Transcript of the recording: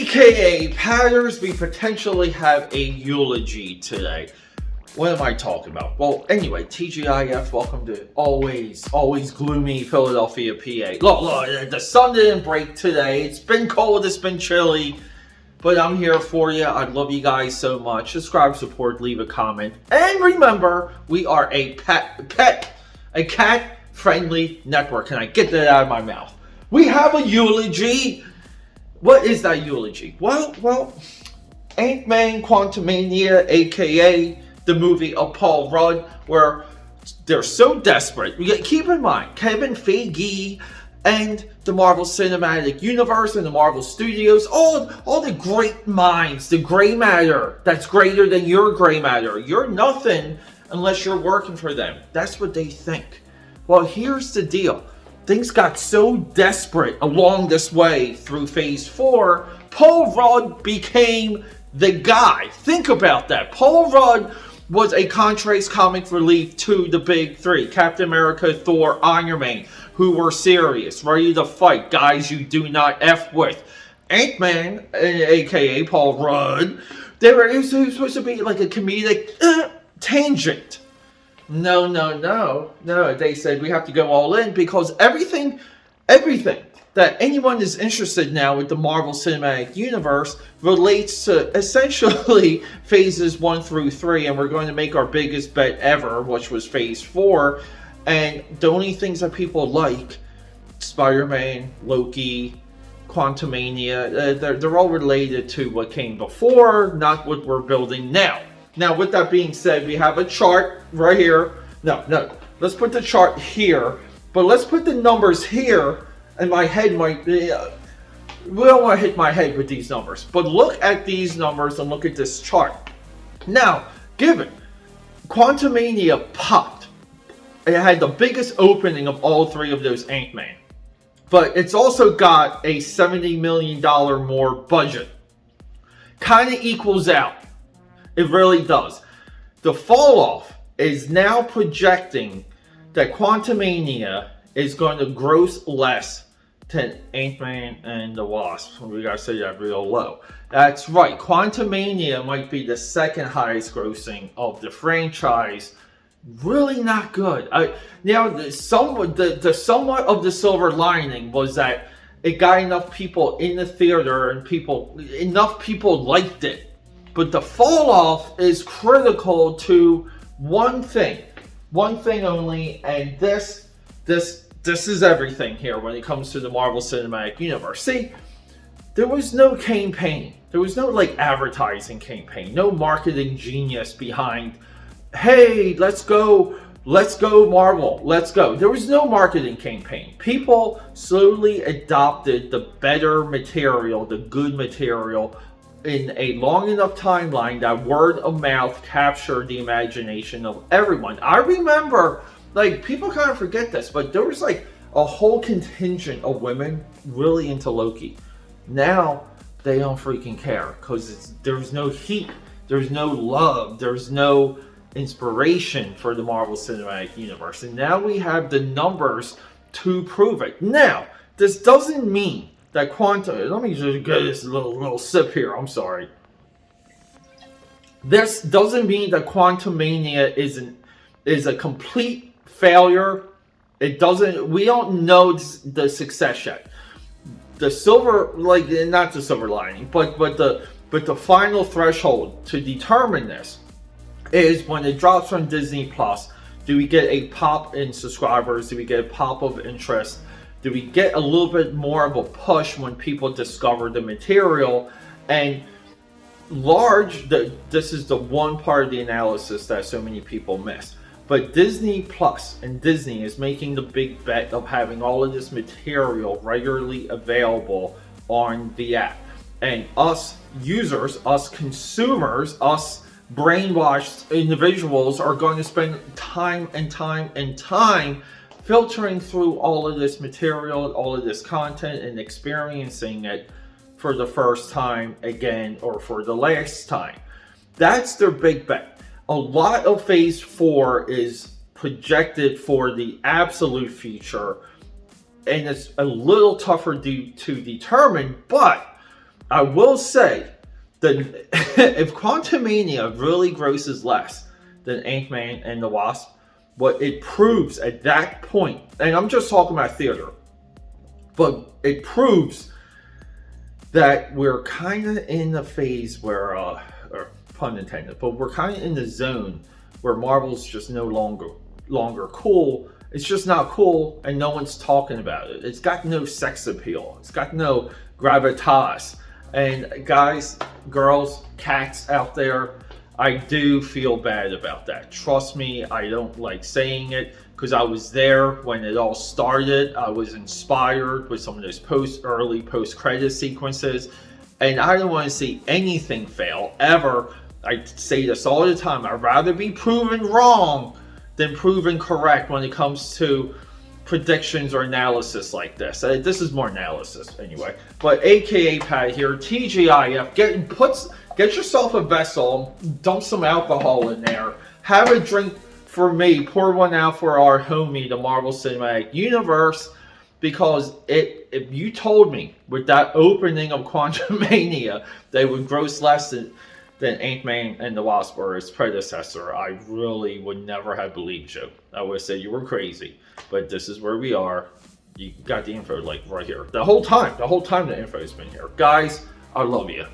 AKA Patters, we potentially have a eulogy today. What am I talking about? Well, anyway, TGIF, welcome to always gloomy Philadelphia, PA. Look, the sun didn't break today. It's been cold, it's been chilly, but I'm here for you. I love you guys so much. Subscribe, support, leave a comment. And remember, we are a cat-friendly network. Can I get that out of my mouth? We have a eulogy. What is that eulogy? Well, Ant-Man Quantumania, aka the movie of Paul Rudd, where they're so desperate. Keep in mind, Kevin Feige and the Marvel Cinematic Universe and the Marvel Studios, all the great minds, the gray matter that's greater than your gray matter. You're nothing unless you're working for them. That's what they think. Well, here's the deal. Things got so desperate along this way through Phase 4, Paul Rudd became the guy. Think about that. Paul Rudd was a contrast comic relief to the big three. Captain America, Thor, Iron Man, who were serious, ready to fight, guys you do not F with. Ant-Man, aka Paul Rudd, it was supposed to be like a comedic tangent. No. They said we have to go all in because everything that anyone is interested now with the Marvel Cinematic Universe relates to essentially phases 1 through 3, and we're going to make our biggest bet ever, which was phase 4. And the only things that people like, Spider-Man, Loki, Quantumania, they're all related to what came before, not what we're building now. Now, with that being said, we have a chart right here. No, let's put the chart here, but let's put the numbers here, and my head might be, we don't want to hit my head with these numbers, but look at these numbers and look at this chart. Now, given Quantumania popped, it had the biggest opening of all three of those Ant-Man, but it's also got a $70 million more budget. Kind of equals out. It really does. The fall off is now projecting that Quantumania is going to gross less than Ant-Man and the Wasp. We gotta say that real low. That's right. Quantumania might be the second highest grossing of the franchise. Really not good. Now, the somewhat of the silver lining was that it got enough people in the theater and enough people liked it. But the fall off is critical to one thing only, and this is everything here when it comes to the Marvel Cinematic Universe. See, there was no campaign. There was no advertising campaign, no marketing genius behind, hey, let's go Marvel, let's go. There was no marketing campaign. People slowly adopted the better material, the good material, in a long enough timeline that word of mouth captured the imagination of everyone. I remember, people kind of forget this, but there was a whole contingent of women really into Loki. Now they don't freaking care because there's no heat, there's no love, there's no inspiration for the Marvel Cinematic Universe, and now we have the numbers to prove it. Now, this doesn't mean that let me just get this little sip here. I'm sorry. This doesn't mean that Quantumania is a complete failure. It doesn't. We don't know the success yet. The silver, not the silver lining, but the final threshold to determine this is when it drops on Disney Plus. Do we get a pop in subscribers? Do we get a pop of interest? Do we get a little bit more of a push when people discover the material? And this is the one part of the analysis that so many people miss. But Disney Plus and Disney is making the big bet of having all of this material regularly available on the app. And us users, us consumers, us brainwashed individuals are going to spend time filtering through all of this material, all of this content, and experiencing it for the first time again, or for the last time. That's their big bet. A lot of Phase 4 is projected for the absolute future, and it's a little tougher to determine, but I will say that if Quantumania really grosses less than Ant-Man and the Wasp, what it proves at that point, and I'm just talking about theater, but it proves that we're kind of in the phase where, or pun intended, but we're kind of in the zone where Marvel's just no longer cool. It's just not cool, and no one's talking about it. It's got no sex appeal. It's got no gravitas. And guys, girls, cats out there, I do feel bad about that. Trust me, I don't like saying it because I was there when it all started. I was inspired with some of those early post-credit sequences, and I don't want to see anything fail ever. I say this all the time. I'd rather be proven wrong than proven correct when it comes to predictions or analysis like this. This is more analysis anyway. But AKAPAD here, TGIF, get yourself a vessel, dump some alcohol in there, have a drink for me, pour one out for our homie, the Marvel Cinematic Universe, because if you told me with that opening of Quantumania they would gross less than Ant-Man and the Wasp or its predecessor, I really would never have believed you. I would have said you were crazy. But this is where we are. You got the info like right here. The whole time the info has been here. Guys, I love you.